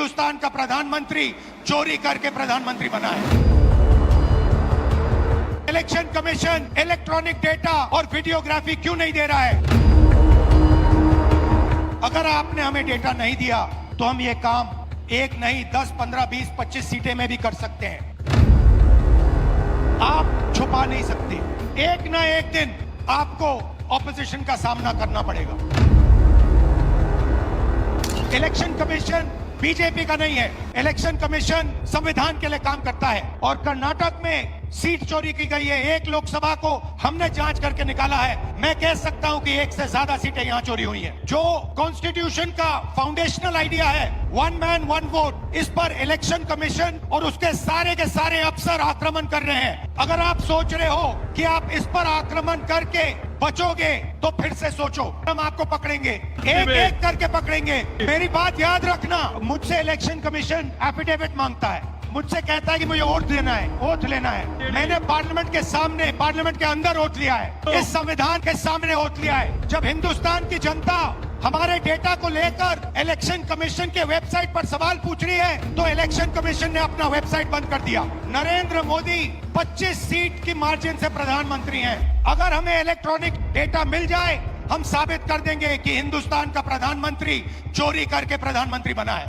हिंदुस्तान का प्रधानमंत्री चोरी करके प्रधानमंत्री बना है। इलेक्शन कमीशन इलेक्ट्रॉनिक डेटा और वीडियोग्राफी क्यों नहीं दे रहा है? अगर आपने हमें डेटा नहीं दिया तो हम ये काम एक नहीं 10, 15, 20, 25 सीटें में भी कर सकते हैं। आप छुपा नहीं सकते। एक ना एक दिन आपको ऑपोजिशन का सामना करना पड़ेगा। इलेक्शन कमीशन बीजेपी का नहीं है। इलेक्शन कमीशन संविधान के लिए काम करता है और कर्नाटक में सीट चोरी की गई है। एक लोकसभा को हमने जांच करके निकाला है। मैं कह सकता हूं कि एक से ज्यादा सीटें यहां चोरी हुई हैं। जो कॉन्स्टिट्यूशन का फाउंडेशनल आइडिया है, वन मैन वन वोट, इस पर इलेक्शन कमीशन और उसके सारे अफसर आक्रमण कर रहे हैं। अगर आप सोच रहे हो कि आप इस पर आक्रमण करके बचोगे तो फिर से सोचो, हम आपको पकड़ेंगे, एक एक करके पकड़ेंगे। मेरी बात याद रखना, मुझसे इलेक्शन कमीशन एफिडेविट मांगता है, मुझसे कहता है कि मुझे ओथ लेना है, ओथ लेना है। मैंने पार्लियामेंट के सामने, पार्लियामेंट के अंदर ओथ लिया है, इस संविधान के सामने ओथ लिया है। जब हिंदुस्तान की जनता हमारे डेटा को लेकर इलेक्शन कमीशन के वेबसाइट पर सवाल पूछ रही है तो इलेक्शन कमीशन ने अपना वेबसाइट बंद कर दिया। नरेंद्र मोदी 25 सीट की मार्जिन से प्रधानमंत्री हैं। अगर हमें इलेक्ट्रॉनिक डेटा मिल जाए, हम साबित कर देंगे कि हिंदुस्तान का प्रधानमंत्री चोरी करके प्रधानमंत्री बना है।